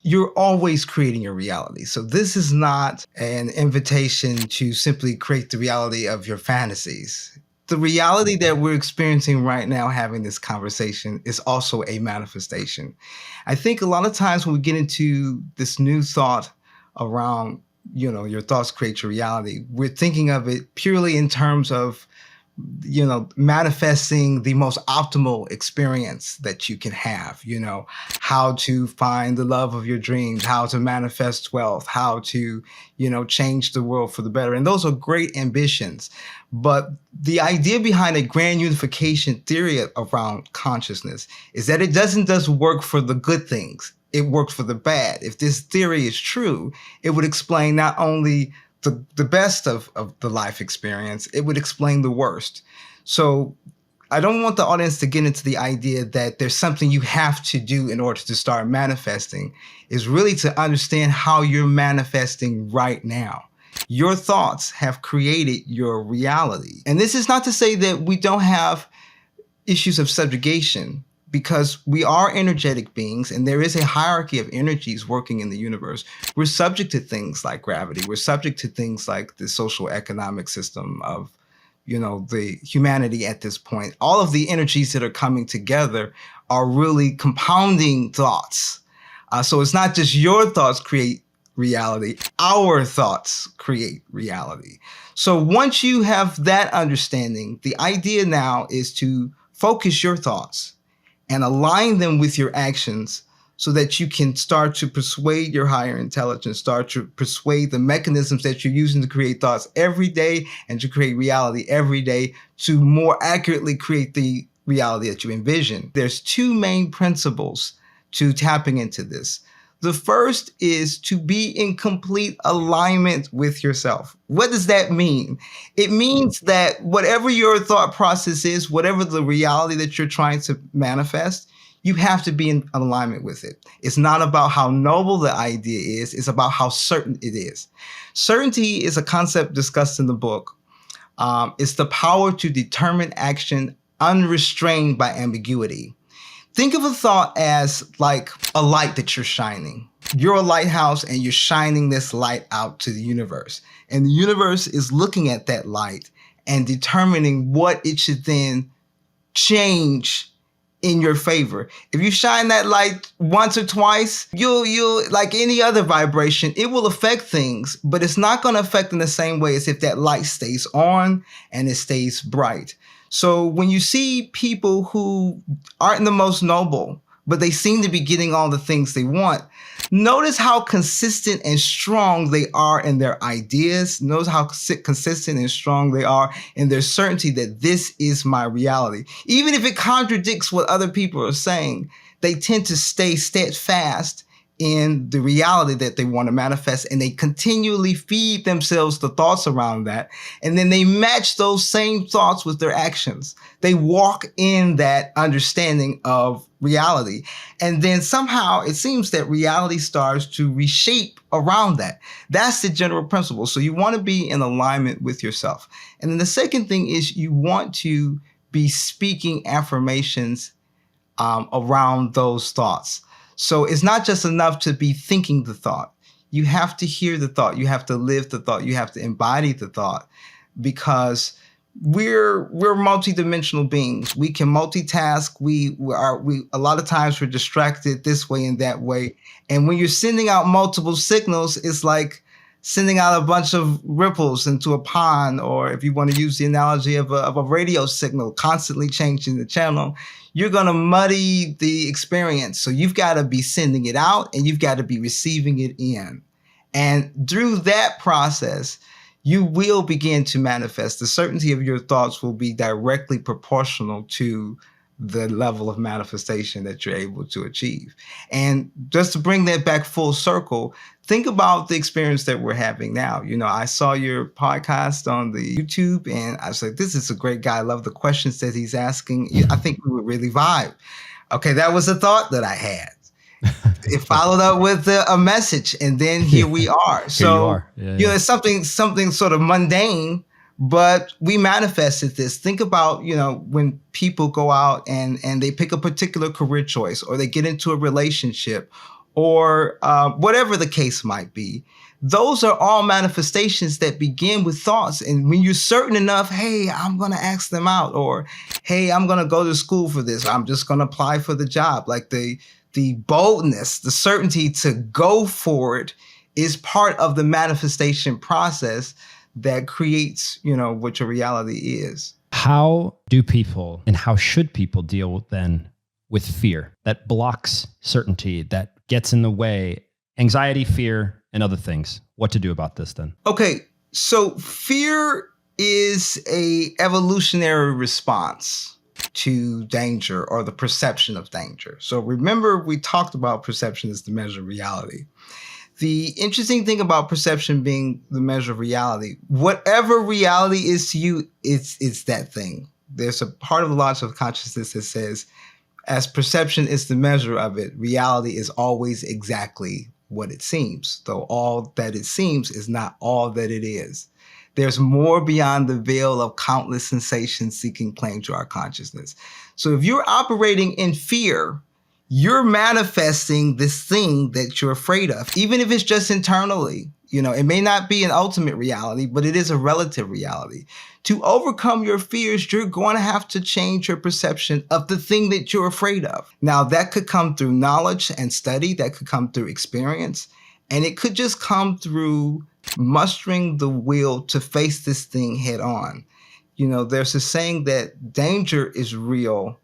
You're always creating your reality. So this is not an invitation to simply create the reality of your fantasies. The reality that we're experiencing right now, having this conversation, is also a manifestation. I think a lot of times when we get into this new thought around, your thoughts create your reality, we're thinking of it purely in terms of, manifesting the most optimal experience that you can have, how to find the love of your dreams, how to manifest wealth, how to, change the world for the better. And those are great ambitions. But the idea behind a grand unification theory around consciousness is that it doesn't just work for the good things. It works for the bad. If this theory is true, it would explain not only the best of the life experience, it would explain the worst. So I don't want the audience to get into the idea that there's something you have to do in order to start manifesting. Is really to understand how you're manifesting right now. Your thoughts have created your reality. And this is not to say that we don't have issues of subjugation, because we are energetic beings and there is a hierarchy of energies working in the universe. We're subject to things like gravity. We're subject to things like the social economic system of, the humanity at this point. All of the energies that are coming together are really compounding thoughts. So it's not just your thoughts create reality, our thoughts create reality. So once you have that understanding, the idea now is to focus your thoughts and align them with your actions so that you can start to persuade your higher intelligence, start to persuade the mechanisms that you're using to create thoughts every day and to create reality every day to more accurately create the reality that you envision. There's two main principles to tapping into this. The first is to be in complete alignment with yourself. What does that mean? It means that whatever your thought process is, whatever the reality that you're trying to manifest, you have to be in alignment with it. It's not about how noble the idea is, it's about how certain it is. Certainty is a concept discussed in the book. It's the power to determine action unrestrained by ambiguity. Think of a thought as like a light that you're shining. You're a lighthouse and you're shining this light out to the universe. And the universe is looking at that light and determining what it should then change in your favor. If you shine that light once or twice, you'll like any other vibration, it will affect things, but it's not going to affect in the same way as if that light stays on and it stays bright. So when you see people who aren't the most noble, but they seem to be getting all the things they want, notice how consistent and strong they are in their ideas. Notice how consistent and strong they are in their certainty that this is my reality. Even if it contradicts what other people are saying, they tend to stay steadfast in the reality that they want to manifest, and they continually feed themselves the thoughts around that. And then they match those same thoughts with their actions. They walk in that understanding of reality. And then somehow it seems that reality starts to reshape around that. That's the general principle. So you want to be in alignment with yourself. And then the second thing is you want to be speaking affirmations around those thoughts. So it's not just enough to be thinking the thought. You have to hear the thought. You have to live the thought. You have to embody the thought, because we're multidimensional beings. We can multitask. We a lot of times we're distracted this way and that way. And when you're sending out multiple signals, it's like sending out a bunch of ripples into a pond, or if you want to use the analogy of a radio signal, constantly changing the channel, you're going to muddy the experience. So you've got to be sending it out and you've got to be receiving it in. And through that process, you will begin to manifest. The certainty of your thoughts will be directly proportional to the level of manifestation that you're able to achieve. And just to bring that back full circle, think about the experience that we're having now. I saw your podcast on the YouTube and I was like, this is a great guy. I love the questions that he's asking. I think we would really vibe. Okay, that was a thought that I had. It followed up with a message, and then here we are. So, Yeah. it's something sort of mundane, but we manifested this. Think about, when people go out and they pick a particular career choice, or they get into a relationship, or whatever the case might be. Those are all manifestations that begin with thoughts. And when you're certain enough, hey, I'm going to ask them out, or hey, I'm going to go to school for this, I'm just going to apply for the job. Like the boldness, the certainty to go for it is part of the manifestation process that creates, what your reality is. How do people, and how should people deal then with fear that blocks certainty, that gets in the way, anxiety, fear, and other things? What to do about this then? Okay, so fear is a evolutionary response to danger, or the perception of danger. So remember, we talked about perception as the measure of reality. The interesting thing about perception being the measure of reality, whatever reality is to you, it's that thing. There's a part of the logic of consciousness that says, as perception is the measure of it, reality is always exactly what it seems, though all that it seems is not all that it is. There's more beyond the veil of countless sensations seeking claim to our consciousness. So if you're operating in fear, you're manifesting this thing that you're afraid of, even if it's just internally. It may not be an ultimate reality, but it is a relative reality. To overcome your fears, you're going to have to change your perception of the thing that you're afraid of. Now, that could come through knowledge and study, that could come through experience, and it could just come through mustering the will to face this thing head on. There's a saying that danger is real,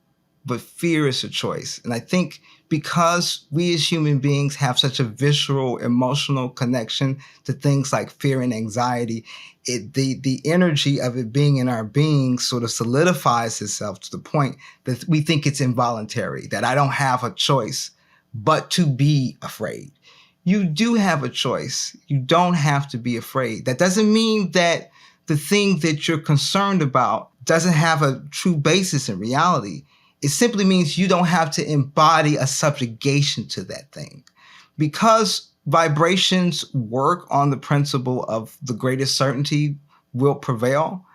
but fear is a choice. And I think because we as human beings have such a visceral, emotional connection to things like fear and anxiety, the energy of it being in our being sort of solidifies itself to the point that we think it's involuntary, that I don't have a choice but to be afraid. You do have a choice. You don't have to be afraid. That doesn't mean that the thing that you're concerned about doesn't have a true basis in reality. It simply means you don't have to embody a subjugation to that thing. Because vibrations work on the principle of the greatest certainty will prevail.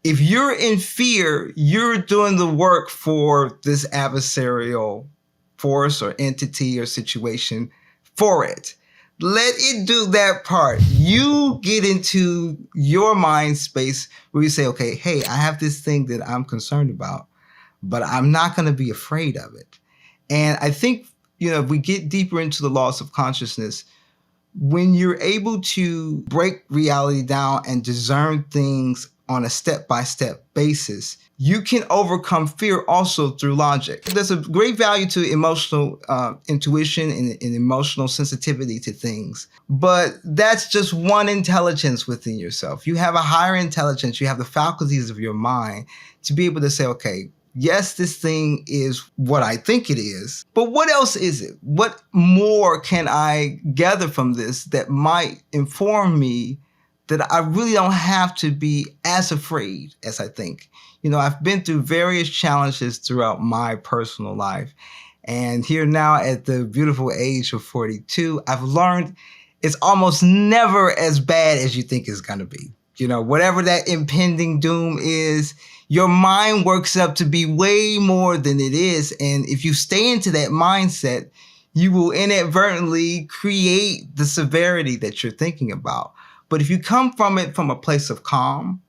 If you're in fear, you're doing the work for this adversarial force or entity or situation for it. Let it do that part. You get into your mind space where you say, okay, hey, I have this thing that I'm concerned about, but I'm not going to be afraid of it. And I think, if we get deeper into the laws of consciousness, when you're able to break reality down and discern things on a step-by-step basis, you can overcome fear also through logic. There's a great value to emotional intuition and emotional sensitivity to things, but that's just one intelligence within yourself. You have a higher intelligence, you have the faculties of your mind to be able to say, okay, yes, this thing is what I think it is, but what else is it? What more can I gather from this that might inform me that I really don't have to be as afraid as I think? I've been through various challenges throughout my personal life. And here now at the beautiful age of 42, I've learned it's almost never as bad as you think it's going to be. Whatever that impending doom is, your mind works up to be way more than it is. And if you stay into that mindset, you will inadvertently create the severity that you're thinking about. But if you come from it from a place of calm,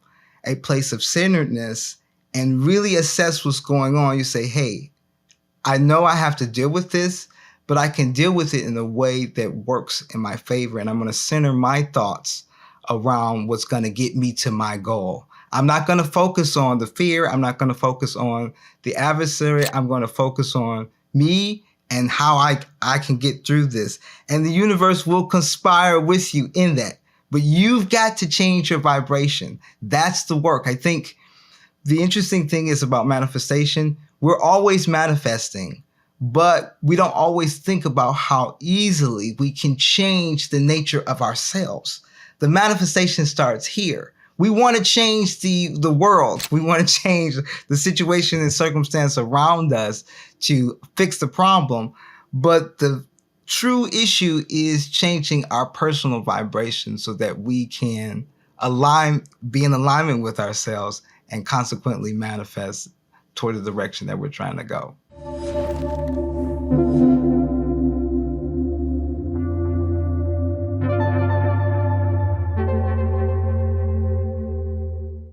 a place of centeredness, and really assess what's going on, you say, hey, I know I have to deal with this, but I can deal with it in a way that works in my favor. And I'm going to center my thoughts around what's going to get me to my goal. I'm not going to focus on the fear. I'm not going to focus on the adversary. I'm going to focus on me and how I can get through this. And the universe will conspire with you in that. But you've got to change your vibration. That's the work. I think the interesting thing is about manifestation, we're always manifesting, but we don't always think about how easily we can change the nature of ourselves. The manifestation starts here. We want to change the world. We want to change the situation and circumstance around us to fix the problem. But the true issue is changing our personal vibration so that we can be in alignment with ourselves and consequently manifest toward the direction that we're trying to go.